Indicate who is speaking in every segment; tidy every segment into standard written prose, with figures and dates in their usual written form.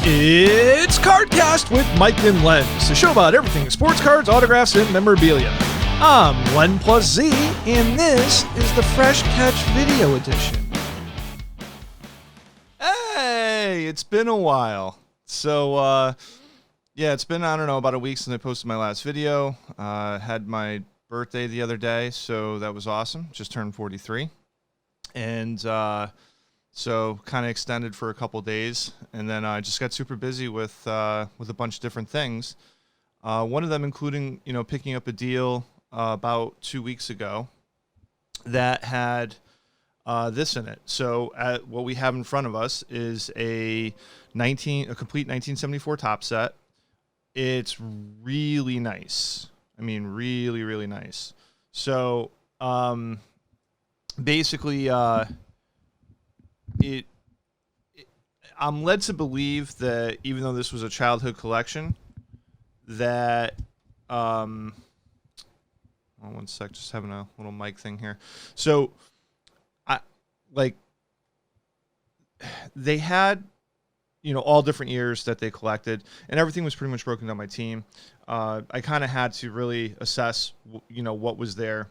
Speaker 1: It's CardKast with Mike and Lenz, the show about everything sports cards, autographs, and memorabilia. I'm Len plus Z, and this is the Fresh Catch Video Edition. Hey, it's been a while. So, it's been, about a week since I posted my last video. Had my birthday the other day, so that was awesome. Just turned 43. And, so kind of extended for a couple days, and then I just got super busy with a bunch of different things. One of them including, picking up a deal about 2 weeks ago that had this in it. So what we have in front of us is a complete 1974 top set. It's really nice. I mean, really, really nice. So basically. I'm led to believe that even though this was a childhood collection, that one sec, just having a little mic thing here. So, they had, all different years that they collected, and everything was pretty much broken down by team. I kind of had to really assess, what was there.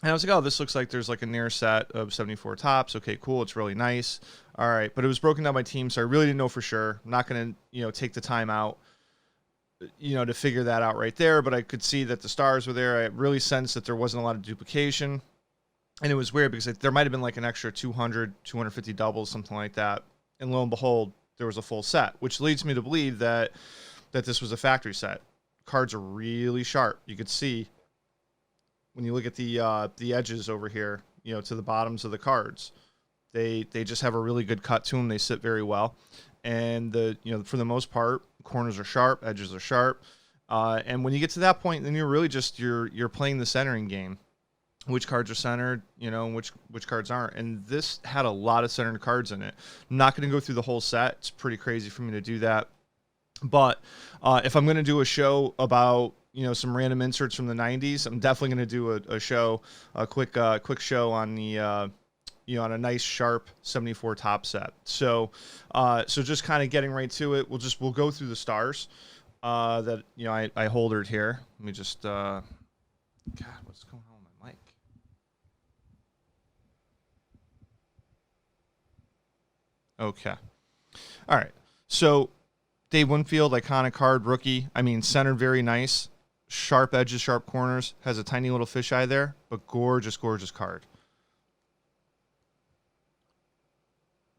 Speaker 1: And I was like, oh, this looks like there's like a near set of 74 tops. Okay, cool. It's really nice. All right. But it was broken down by team, so I really didn't know for sure. I'm not going to, take the time out, to figure that out right there. But I could see that the stars were there. I really sensed that there wasn't a lot of duplication. And it was weird because there might have been like an extra 200, 250 doubles, something like that. And lo and behold, there was a full set, which leads me to believe that this was a factory set. Cards are really sharp. You could see when you look at the edges over here, to the bottoms of the cards, they just have a really good cut to them. They sit very well, and for the most part, corners are sharp, edges are sharp, and when you get to that point, then you're really just you're playing the centering game. Which cards are centered, and which cards aren't. And this had a lot of centered cards in it. I'm not going to go through the whole set. It's pretty crazy for me to do that. But if I'm going to do a show about some random inserts from the 90s, I'm definitely going to do a quick show on the on a nice sharp 74 top set. So just kind of getting right to it. We'll go through the stars that I holdered here. Let me just God, what's going on with my mic? Okay. All right. So Dave Winfield, iconic card, rookie. I mean, centered very nice. Sharp edges, sharp corners. Has a tiny little fisheye there, but gorgeous, gorgeous card.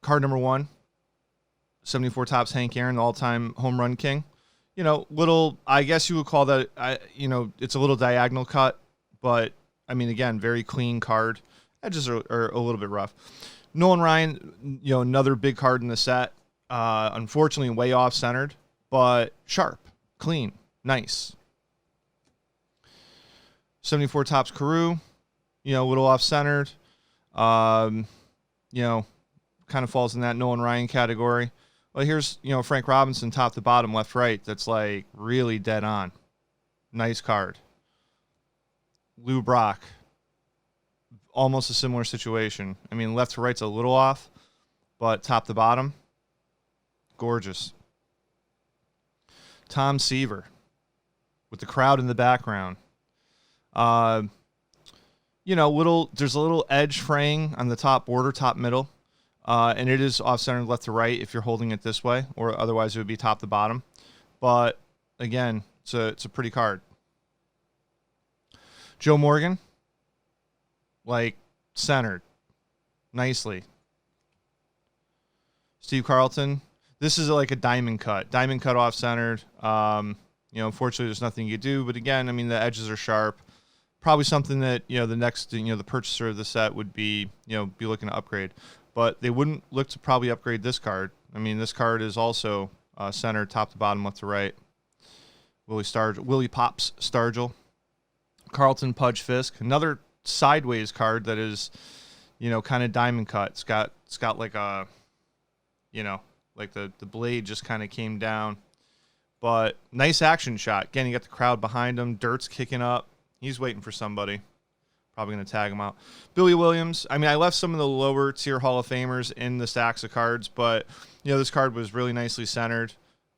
Speaker 1: Card number 1, 74 tops, Hank Aaron, all-time home run king. Little, I guess you would call that, it's a little diagonal cut, but, I mean, again, very clean card. Edges are a little bit rough. Nolan Ryan, another big card in the set. Unfortunately, way off-centered, but sharp, clean, nice. 74 tops Carew, a little off-centered, kind of falls in that Nolan Ryan category. Well, here's, Frank Robinson, top to bottom, left, right. That's like really dead on. Nice card. Lou Brock, almost a similar situation. I mean, left to right's a little off, but top to bottom, gorgeous. Tom Seaver with the crowd in the background. There's a little edge fraying on the top border, top middle, and it is off-centered left to right if you're holding it this way, or otherwise it would be top to bottom. But again, it's a pretty card. Joe Morgan, centered nicely. Steve Carlton, this is like a diamond cut off-centered. Unfortunately, there's nothing you can do, but again, I mean, the edges are sharp. Probably something that, the next, the purchaser of the set would be looking to upgrade. But they wouldn't look to probably upgrade this card. I mean, this card is also centered top to bottom, left to right. Willie Pops Stargell. Carlton Pudge Fisk. Another sideways card that is, kind of diamond cut. It's got like a, like the blade just kind of came down. But nice action shot. Again, you got the crowd behind him. Dirt's kicking up. He's waiting for somebody. Probably going to tag him out. Billy Williams. I mean, I left some of the lower tier Hall of Famers in the stacks of cards, but this card was really nicely centered.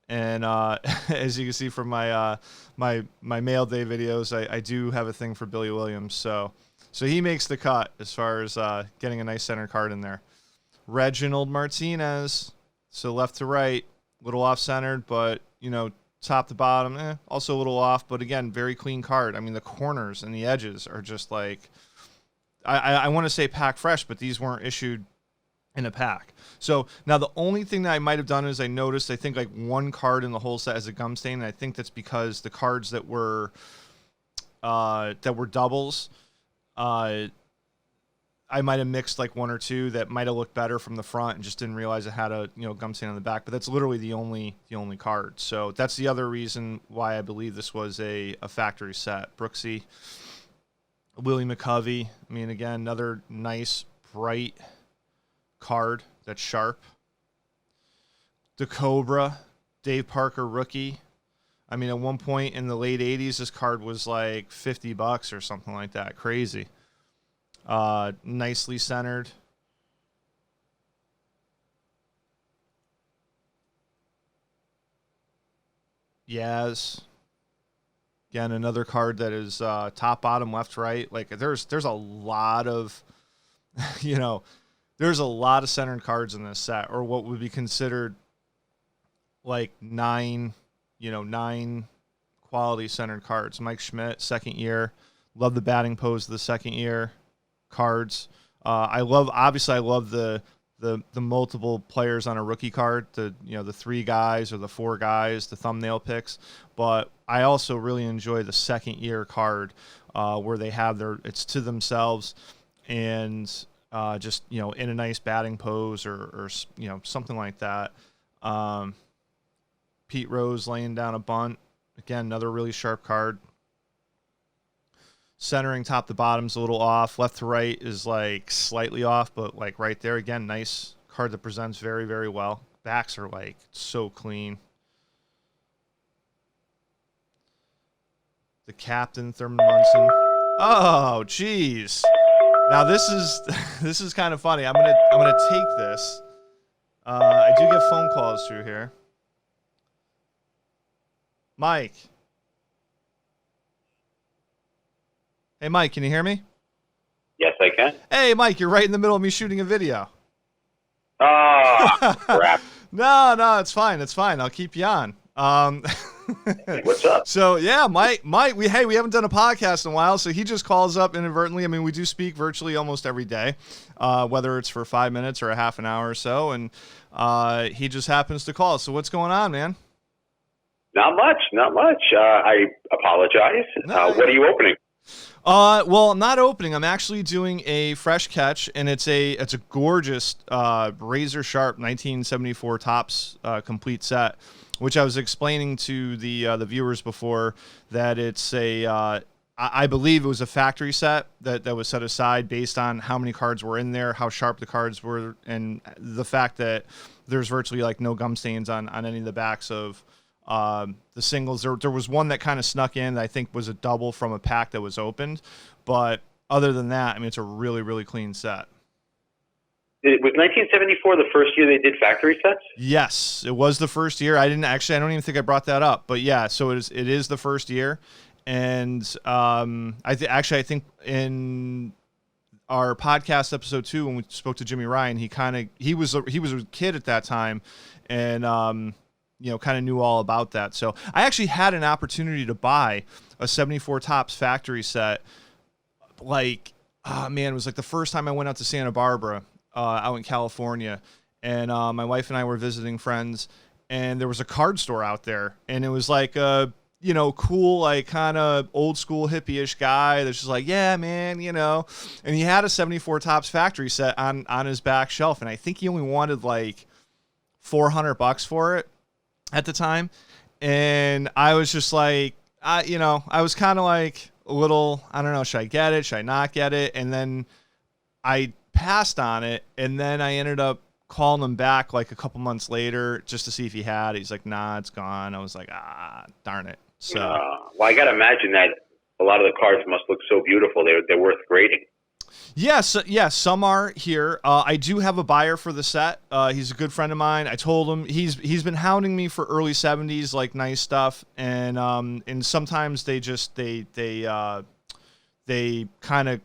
Speaker 1: And as you can see from my my mail day videos, I do have a thing for Billy Williams. So he makes the cut as far as getting a nice center card in there. Reginald Martinez. So left to right, little off centered, but top to bottom, also a little off, but again, very clean card. I mean, the corners and the edges are just like, I want to say pack fresh, but these weren't issued in a pack. So now the only thing that I might have done is I noticed, I think like one card in the whole set has a gum stain, and I think that's because the cards that were doubles, I might have mixed like one or two that might have looked better from the front and just didn't realize it had a gum stain on the back. But that's literally the only card. So that's the other reason why I believe this was a factory set. Brooksy, Willie McCovey. I mean, again, another nice bright card that's sharp. The Cobra, Dave Parker rookie. I mean, at one point in the late 80s, this card was like $50 or something like that. Crazy. Nicely centered. Yaz. Again, another card that is top, bottom, left, right. Like there's a lot of, there's a lot of centered cards in this set, or what would be considered like nine quality centered cards. Mike Schmidt, second year. Love the batting pose of the second year cards. I love the multiple players on a rookie card, the 3 guys or the 4 guys, the thumbnail picks. But I also really enjoy the second year card where they have it's to themselves and just in a nice batting pose or something like that. Pete Rose laying down a bunt. Again, another really sharp card. Centering top to bottom's a little off. Left to right is like slightly off, but like right there, again, nice card that presents very, very well. Backs are like so clean. The captain, Thurman Munson. Oh, geez. Now this is kind of funny. I'm gonna take this. I do get phone calls through here. Mike. Hey, Mike, can you hear me?
Speaker 2: Yes, I can.
Speaker 1: Hey, Mike, you're right in the middle of me shooting a video.
Speaker 2: Oh, crap.
Speaker 1: No, it's fine. It's fine. I'll keep you on.
Speaker 2: What's up?
Speaker 1: So, yeah, Mike, we haven't done a podcast in a while, so he just calls up inadvertently. I mean, we do speak virtually almost every day, whether it's for 5 minutes or a half an hour or so, and he just happens to call. So what's going on, man?
Speaker 2: Not much. I apologize.
Speaker 1: No,
Speaker 2: what are you opening?
Speaker 1: Well, I'm not opening. I'm actually doing a fresh catch, and it's a gorgeous razor sharp 1974 Topps complete set, which I was explaining to the viewers before that it's I believe it was a factory set that was set aside based on how many cards were in there, how sharp the cards were, and the fact that there's virtually like no gum stains on any of the backs of the singles. There was one that kind of snuck in that I think was a double from a pack that was opened. But other than that, I mean, it's a really, really clean set.
Speaker 2: Was 1974 the first year they did factory sets?
Speaker 1: Yes, it was the first year. I don't even think I brought that up. But yeah, so it is the first year. And I think in our podcast episode 2, when we spoke to Jimmy Ryan, he was a kid at that time, and kind of knew all about that. So I actually had an opportunity to buy a 74 Topps factory set. Like, it was like the first time I went out to Santa Barbara, out in California, and my wife and I were visiting friends, and there was a card store out there, and it was like a cool, like kind of old school hippie-ish guy that's just like, yeah, man, and he had a 74 Topps factory set on his back shelf, and I think he only wanted like $400 for it at the time. And I was just like, I was kind of like a little, I don't know, should I get it? Should I not get it? And then I passed on it. And then I ended up calling him back like a couple months later just to see if he had it. He's like, nah, it's gone. I was like, darn it. So,
Speaker 2: well, I got to imagine that a lot of the cards must look so beautiful. They're worth grading.
Speaker 1: Yes, yeah, some are here. I do have a buyer for the set. He's a good friend of mine. I told him he's been hounding me for early 70s, like nice stuff, and sometimes they kind of,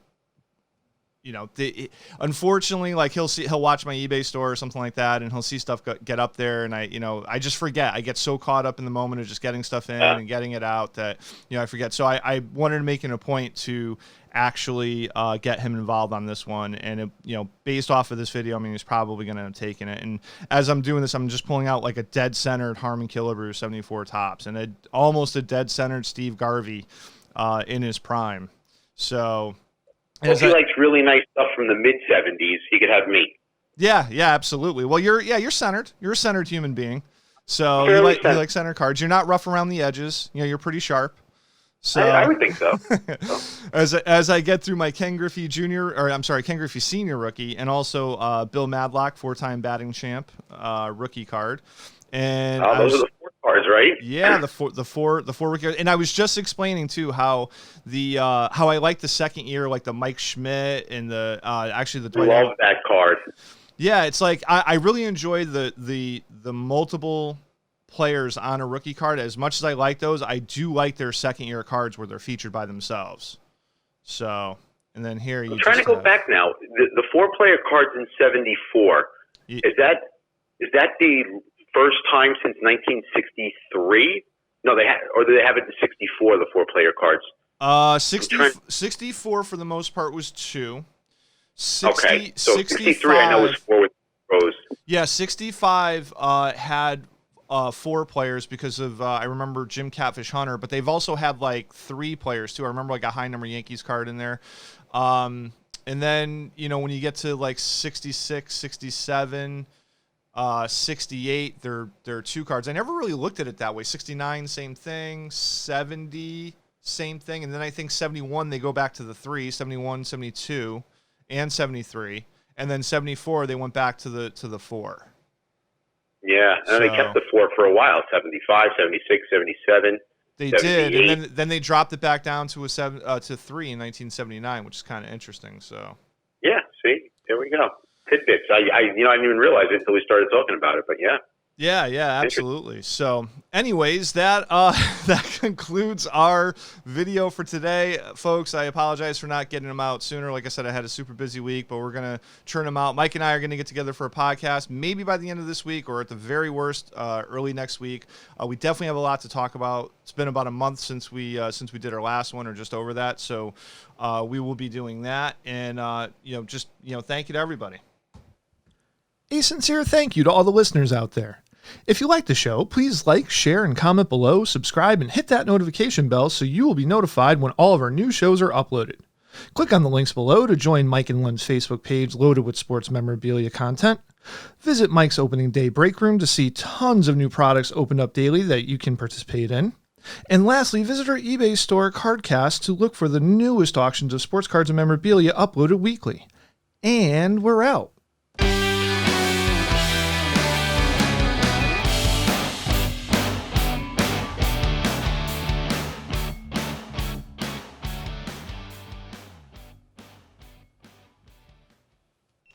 Speaker 1: you know, unfortunately, like he'll watch my eBay store or something like that, and he'll see stuff get up there, and I just forget. I get so caught up in the moment of just getting stuff in and getting it out that, you know, I forget. So I wanted to make it a point to actually get him involved on this one, and it, you know, based off of this video, I mean, he's probably going to have taken it. And as I'm doing this, I'm just pulling out like a dead centered Harmon Killebrew 74 tops, and almost a dead centered Steve Garvey in his prime. So.
Speaker 2: Well, if he likes really nice stuff from the mid 70s, he could have me.
Speaker 1: Yeah, absolutely. Well, you're centered. You're a centered human being. So you like centered cards. You're not rough around the edges. You know, you're pretty sharp. So
Speaker 2: I would think so.
Speaker 1: as I get through my Ken Griffey Ken Griffey Senior rookie, and also Bill Madlock, 4-time batting champ rookie card. And
Speaker 2: those are the 4 cards, right?
Speaker 1: Yeah, the four rookie. And I was just explaining too how I like the second year, like the Mike Schmidt and the actually the
Speaker 2: love that card.
Speaker 1: Yeah, it's like I really enjoy the multiple players on a rookie card. As much as I like those, I do like their second year cards where they're featured by themselves. So, and then here
Speaker 2: I'm trying to go back now. The 4-player cards in 74. Is that the first time since 1963? No, did they have it in 64, the 4-player cards?
Speaker 1: 64 for the most part was 2.
Speaker 2: Okay, so 63 I know was 4 with Rose.
Speaker 1: Yeah, 65 had 4 players because of I remember Jim Catfish Hunter, but they've also had like 3 players too. I remember like a high number Yankees card in there. And then, you know, when you get to like 66, 67, 68, there are 2 cards. I never really looked at it that way. 69, same thing. 70, same thing. And then I think 71, they go back to the 3, 71, 72, and 73. And then 74, they went back to the 4.
Speaker 2: Yeah, and they kept the 4 for a while, 75, 76, 77.
Speaker 1: They did, and then they dropped it back down to 3 in 1979, which is kind of interesting. So
Speaker 2: yeah, see, there we go. Tidbits. I didn't even realize it until we started talking about it, but yeah.
Speaker 1: Yeah, absolutely. So anyways, that concludes our video for today. Folks, I apologize for not getting them out sooner. Like I said, I had a super busy week, but we're going to churn them out. Mike and I are going to get together for a podcast, maybe by the end of this week, or at the very worst, early next week. We definitely have a lot to talk about. It's been about a month since we did our last one, or just over that. So we will be doing that. And, thank you to everybody. A sincere thank you to all the listeners out there. If you like the show, please like, share, and comment below, subscribe, and hit that notification bell so you will be notified when all of our new shows are uploaded. Click on the links below to join Mike and Len's Facebook page loaded with sports memorabilia content. Visit Mike's opening day break room to see tons of new products opened up daily that you can participate in. And lastly, visit our eBay store, CardKast, to look for the newest auctions of sports cards and memorabilia uploaded weekly. And we're out.